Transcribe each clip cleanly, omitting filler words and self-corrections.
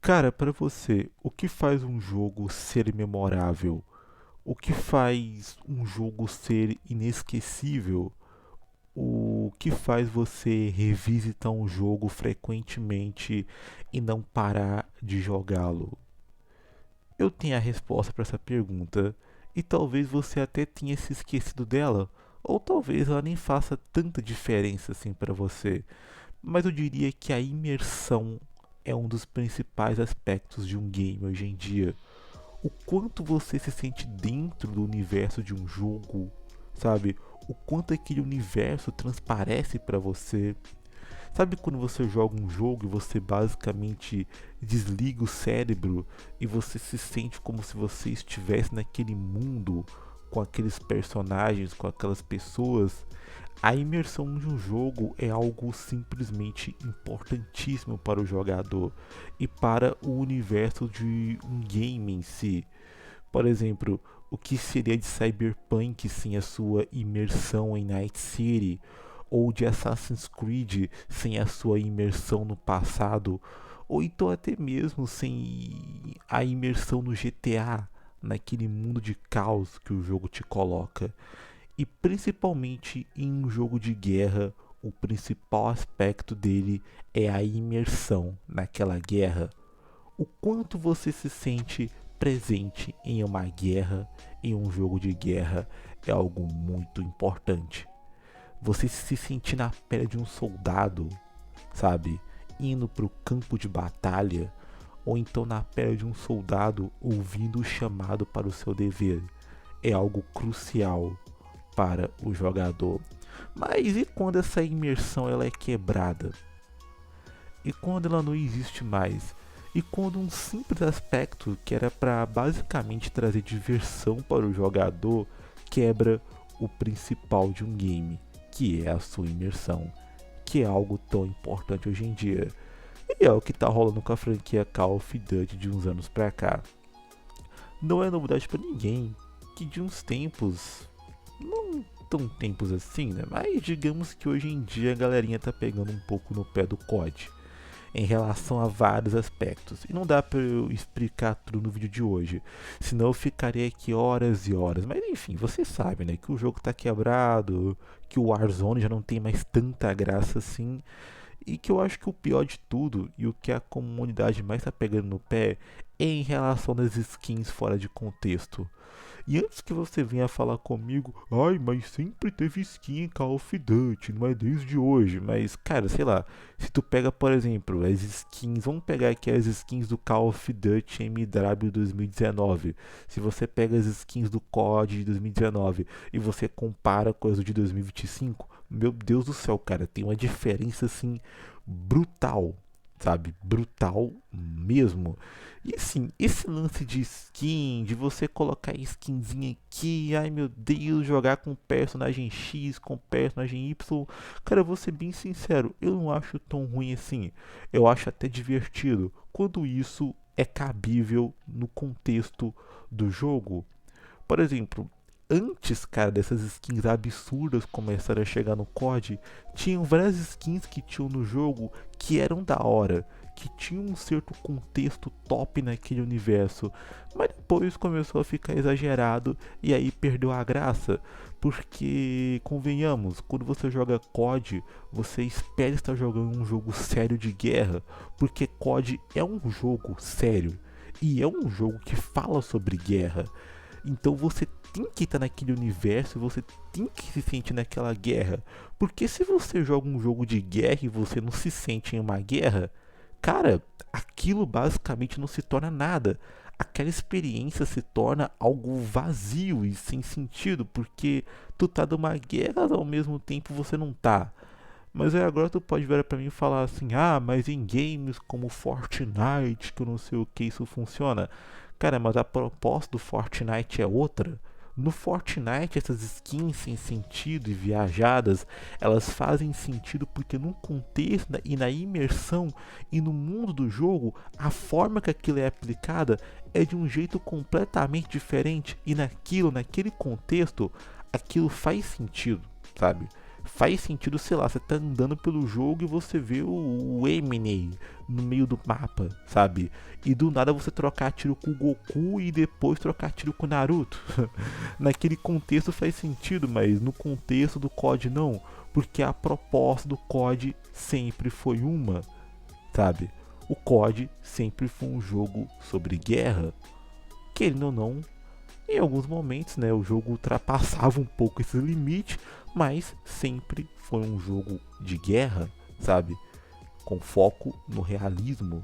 Cara, pra você, o que faz um jogo ser memorável? O que faz um jogo ser inesquecível? O que faz você revisitar um jogo frequentemente e não parar de jogá-lo? Eu tenho a resposta para essa pergunta e talvez você até tenha se esquecido dela, ou talvez ela nem faça tanta diferença assim para você. Mas eu diria que a imersão é um dos principais aspectos de um game hoje em dia. O quanto você se sente dentro do universo de um jogo, sabe? O quanto aquele universo transparece para você. Sabe quando você joga um jogo e você basicamente desliga o cérebro e você se sente como se você estivesse naquele mundo com aqueles personagens, com aquelas pessoas? A imersão de um jogo é algo simplesmente importantíssimo para o jogador e para o universo de um game em si. Por exemplo, o que seria de Cyberpunk sem a sua imersão em Night City? Ou de Assassin's Creed sem a sua imersão no passado? Ou então até mesmo sem a imersão no GTA, naquele mundo de caos que o jogo te coloca? E principalmente em um jogo de guerra, o principal aspecto dele é a imersão naquela guerra. O quanto você se sente presente em uma guerra, em um jogo de guerra, é algo muito importante. Você se sentir na pele de um soldado, sabe? Indo para o campo de batalha, ou então na pele de um soldado ouvindo o chamado para o seu dever, é algo crucial para o jogador. Mas e quando essa imersão ela é quebrada? E quando ela não existe mais? E quando um simples aspecto que era para basicamente trazer diversão para o jogador quebra o principal de um game, que é a sua imersão, que é algo tão importante hoje em dia. E é o que está rolando com a franquia Call of Duty de uns anos pra cá. Não é novidade para ninguém que de uns tempos, não tão tempos assim, né? Mas digamos que hoje em dia a galerinha tá pegando um pouco no pé do COD em relação a vários aspectos. E não dá para eu explicar tudo no vídeo de hoje, senão eu ficaria aqui horas e horas. Mas enfim, você sabe, né, que o jogo está quebrado, que o Warzone já não tem mais tanta graça assim, e que eu acho que o pior de tudo e o que a comunidade mais está pegando no pé é em relação das skins fora de contexto. E antes que você venha falar comigo, ai, mas sempre teve skin em Call of Duty, não é desde hoje. Mas, cara, sei lá, se tu pega, por exemplo, as skins, vamos pegar aqui as skins do Call of Duty MW 2019. Se você pega as skins do COD de 2019 e você compara com as de 2025, meu Deus do céu, cara, tem uma diferença assim brutal, sabe? Brutal mesmo. E assim, esse lance de skin, de você colocar skinzinha aqui, ai meu Deus, jogar com personagem X, com personagem Y, cara, eu vou ser bem sincero, eu não acho tão ruim assim. Eu acho até divertido quando isso é cabível no contexto do jogo. Por exemplo, antes, cara, dessas skins absurdas começarem a chegar no COD, tinham várias skins que tinham no jogo que eram da hora, que tinham um certo contexto top naquele universo, mas depois começou a ficar exagerado e aí perdeu a graça, porque convenhamos, quando você joga COD, você espera estar jogando um jogo sério de guerra, porque COD é um jogo sério e é um jogo que fala sobre guerra. Então você tem que estar naquele universo, você tem que se sentir naquela guerra. Porque se você joga um jogo de guerra e você não se sente em uma guerra, cara, aquilo basicamente não se torna nada. Aquela experiência se torna algo vazio e sem sentido, porque tu tá numa guerra ao mesmo tempo você não tá. Mas aí agora tu pode virar pra mim e falar assim, ah, mas em games como Fortnite, que eu não sei o que isso funciona. Cara, mas a proposta do Fortnite é outra. No Fortnite, essas skins sem sentido e viajadas, elas fazem sentido porque no contexto e na imersão e no mundo do jogo, a forma que aquilo é aplicada é de um jeito completamente diferente e naquele contexto, aquilo faz sentido, sabe? Faz sentido, sei lá, você tá andando pelo jogo e você vê o Eminem no meio do mapa, sabe? E do nada você trocar tiro com o Goku e depois trocar tiro com o Naruto. Naquele contexto faz sentido, mas no contexto do COD não, porque a proposta do COD sempre foi uma, sabe? O COD sempre foi um jogo sobre guerra, querendo ou não, em alguns momentos, né, o jogo ultrapassava um pouco esse limite, mas sempre foi um jogo de guerra, sabe? Com foco no realismo.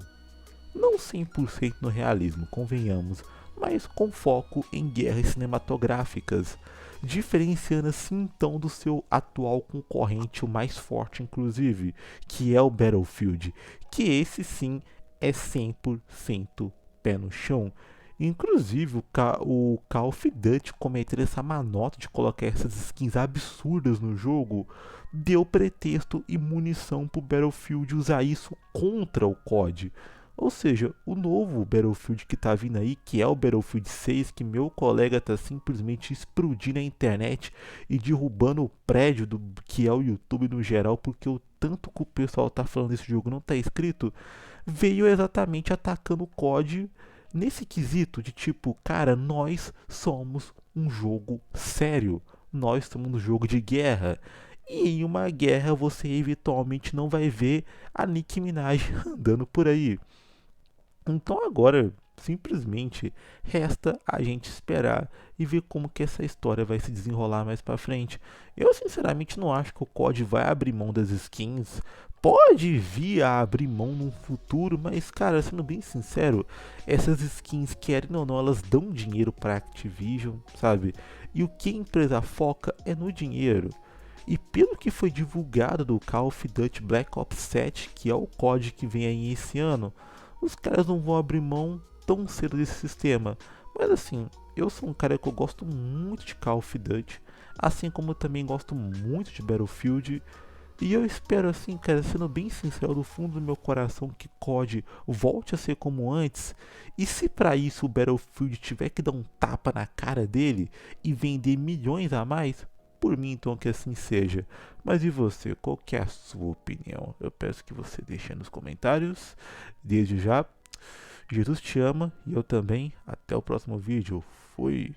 Não 100% no realismo, convenhamos, mas com foco em guerras cinematográficas, diferenciando assim então do seu atual concorrente, o mais forte inclusive, que é o Battlefield, que esse sim é 100% pé no chão. Inclusive o Call of Duty cometer essa manota de colocar essas skins absurdas no jogo deu pretexto e munição para o Battlefield usar isso contra o COD. Ou seja, o novo Battlefield que tá vindo aí, que é o Battlefield 6, que meu colega tá simplesmente explodindo a internet e derrubando o prédio do que é o YouTube no geral, porque o tanto que o pessoal tá falando desse jogo não tá escrito, veio exatamente atacando o COD nesse quesito de tipo, cara, nós somos um jogo sério, nós somos um jogo de guerra. E em uma guerra você eventualmente não vai ver a Nicki Minaj andando por aí. Então agora simplesmente resta a gente esperar e ver como que essa história vai se desenrolar mais pra frente. Eu sinceramente não acho que o COD vai abrir mão das skins. Pode vir a abrir mão no futuro, mas cara, sendo bem sincero, essas skins, querem ou não, elas dão dinheiro pra Activision, sabe? E o que a empresa foca é no dinheiro. E pelo que foi divulgado do Call of Duty Black Ops 7, que é o COD que vem aí esse ano, os caras não vão abrir mão tão cedo desse sistema. Mas assim, eu sou um cara que eu gosto muito de Call of Duty, assim como eu também gosto muito de Battlefield. E eu espero assim, cara, sendo bem sincero do fundo do meu coração, que COD volte a ser como antes. E se para isso o Battlefield tiver que dar um tapa na cara dele e vender milhões a mais, por mim então que assim seja. Mas e você, qual que é a sua opinião? Eu peço que você deixe nos comentários. Desde já, Jesus te ama e eu também. Até o próximo vídeo. Fui.